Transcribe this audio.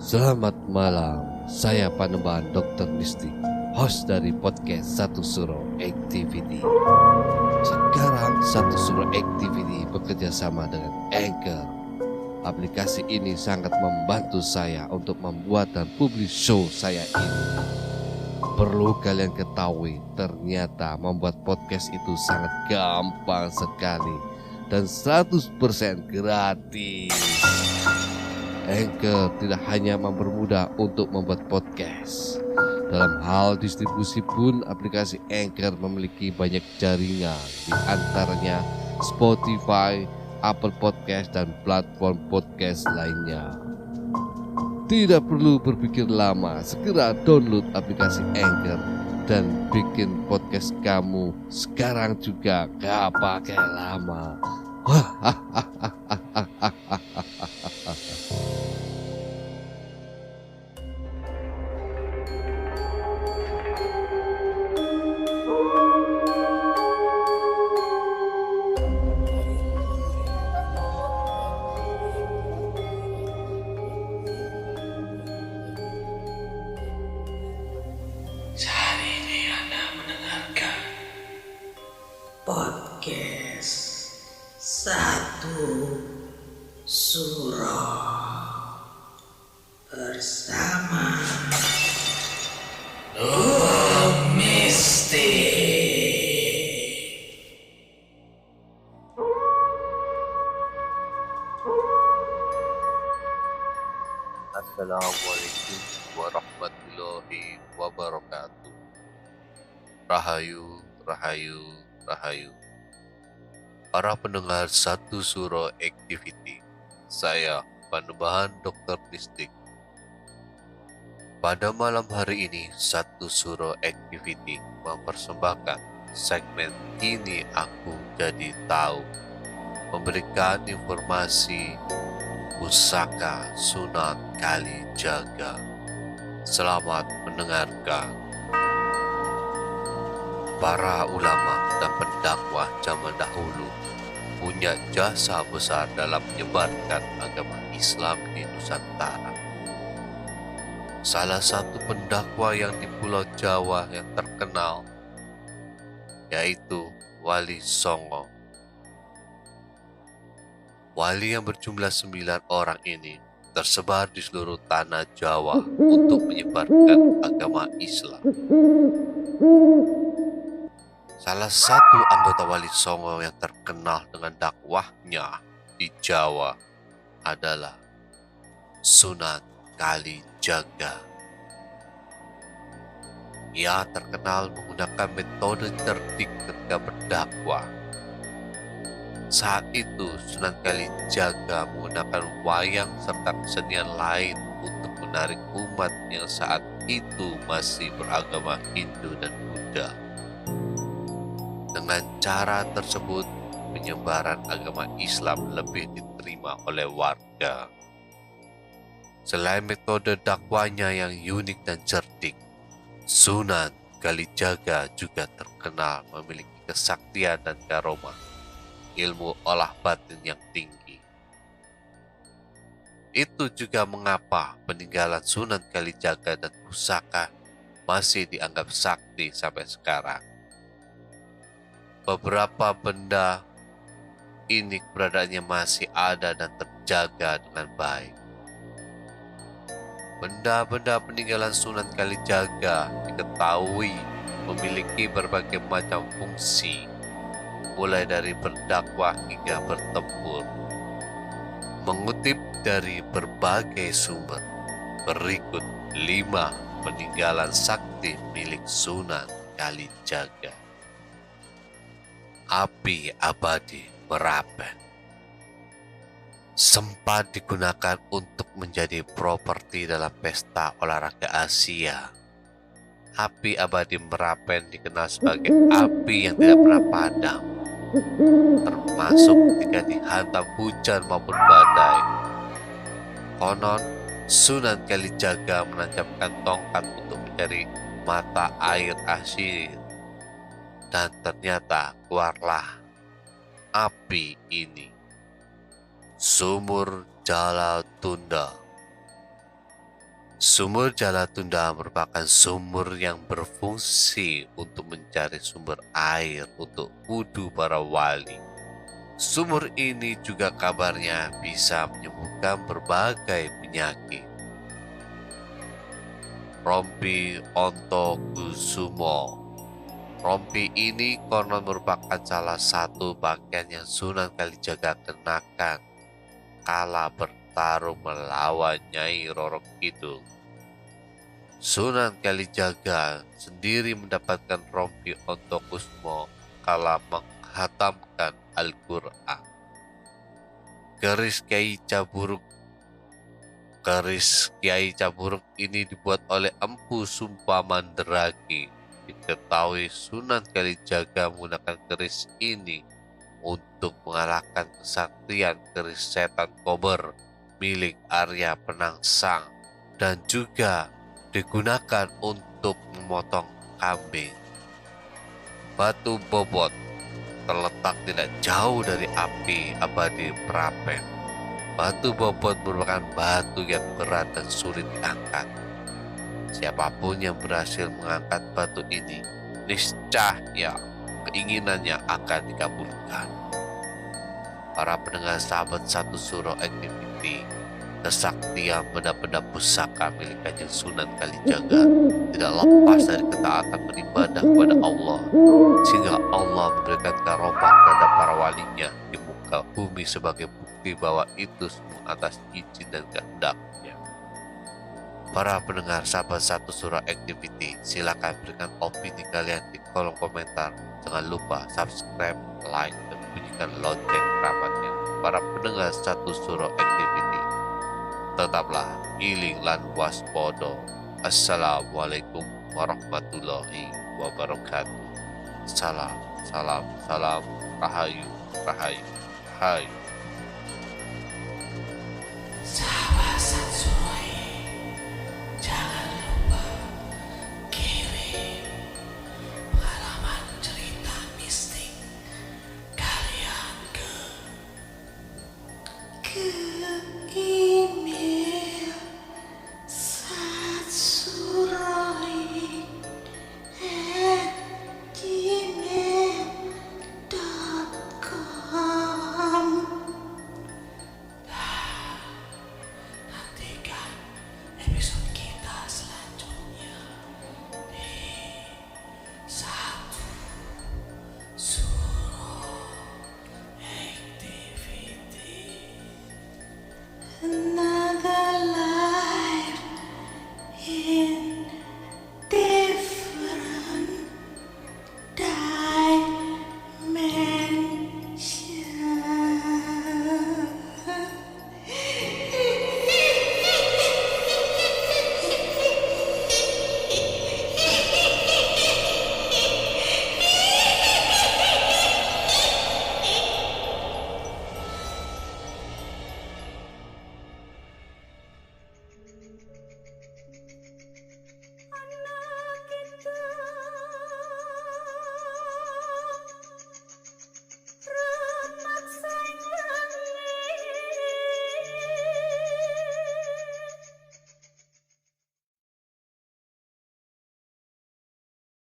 Selamat malam, saya Panembahan Dr. Mistik, host dari podcast Satu Suro Activity. Sekarang Satu Suro Activity bekerja sama dengan Anchor. Aplikasi ini sangat membantu saya untuk membuat dan publish show saya ini. Perlu kalian ketahui, ternyata membuat podcast itu sangat gampang sekali dan 100% gratis. Anchor tidak hanya mempermudah untuk membuat podcast. Dalam hal distribusi pun aplikasi Anchor memiliki banyak jaringan, di antaranya Spotify, Apple Podcast, dan platform podcast lainnya. Tidak perlu berpikir lama, segera download aplikasi Anchor dan bikin podcast kamu sekarang juga, gak pakai lama. Saat ini Anda mendengarkan podcast Satu Suro bersama Mistik. Assalamualaikum warahmatullahi wabarakatuh. Rahayu, rahayu, rahayu. Para pendengar Satu Suro Activity, saya Panembahan Dr. Mistik. Pada malam hari ini, Satu Suro Activity mempersembahkan segmen Ini Aku Jadi Tahu, memberikan informasi pusaka Sunan Kalijaga. Selamat mendengarkan. Para ulama dan pendakwah zaman dahulu punya jasa besar dalam menyebarkan agama Islam di Nusantara. Salah satu pendakwah yang di Pulau Jawa yang terkenal yaitu Wali Songo. Wali yang berjumlah 9 orang ini tersebar di seluruh tanah Jawa untuk menyebarkan agama Islam. Salah satu anggota Wali Songo yang terkenal dengan dakwahnya di Jawa adalah Sunan Kalijaga. Ia terkenal menggunakan metode cerdik ketika berdakwah. Saat itu Sunan Kalijaga menggunakan wayang serta kesenian lain untuk menarik umat yang saat itu masih beragama Hindu dan Buddha. Dengan cara tersebut, penyebaran agama Islam lebih diterima oleh warga. Selain metode dakwanya yang unik dan cerdik, Sunan Kalijaga juga terkenal memiliki kesaktian dan karomah, ilmu olah batin yang tinggi. Itu juga mengapa peninggalan Sunan Kalijaga dan pusaka masih dianggap sakti sampai sekarang. Beberapa benda ini keberadaannya masih ada dan terjaga dengan baik. Benda-benda peninggalan Sunan Kalijaga diketahui memiliki berbagai macam fungsi, mulai dari berdakwah hingga bertempur. Mengutip dari berbagai sumber, berikut 5 peninggalan sakti milik Sunan Kalijaga. Api abadi Merapen sempat digunakan untuk menjadi properti dalam pesta olahraga Asia. Api abadi Merapen dikenal sebagai api yang tidak pernah padam, termasuk ketika dihantam hujan maupun badai. Konon, Sunan Kalijaga menancapkan tongkat untuk mencari mata air asin, dan ternyata keluarlah api ini. Sumur Jala Tunda Sumur Jalatunda merupakan sumur yang berfungsi untuk mencari sumber air untuk wudhu para wali. Sumur ini juga kabarnya bisa menyembuhkan berbagai penyakit. Rompi Ontokusumo. Rompi ini konon merupakan salah satu pakaian yang Sunan Kalijaga kenakan kala bertarung melawan Nyai Roro Kidul. Sunan Kalijaga sendiri mendapatkan rompi Ontokusumo kala menghatamkan Al-Quran. Keris Kiai Caburuk ini dibuat oleh Empu Sumpah Mandragi. Diketahui Sunan Kalijaga menggunakan keris ini untuk mengalahkan kesaktian keris setan kober milik Arya Penangsang dan juga digunakan untuk memotong kambing. Batu bobot terletak tidak jauh dari api abadi Prapen. Batu bobot merupakan batu yang berat dan sulit diangkat. Siapapun yang berhasil mengangkat batu ini, niscaya keinginannya akan dikabulkan. Para pendengar sahabat Satu Suro Activity, kesaktian benda-benda pusaka milik Kanjeng Sunan Kalijaga tidak lepas dari ketaatan beribadah kepada Allah, sehingga Allah memberikan karomah terhadap para walinya di muka bumi sebagai bukti bahwa itu semua atas izin dan kehendaknya. Para pendengar sahabat Satu Suro Activity, silakan berikan opini kalian di kolom komentar. Jangan lupa subscribe, like, dan bunyikan lonceng keramatnya. Para pendengar Satu Suro Activity, tetaplah iling lan waspodo. Assalamualaikum warahmatullahi wabarakatuh. Salam, rahayu, rahayu. Sahabat Sansui, jangan lupa kirim pengalaman cerita mistik kalian ke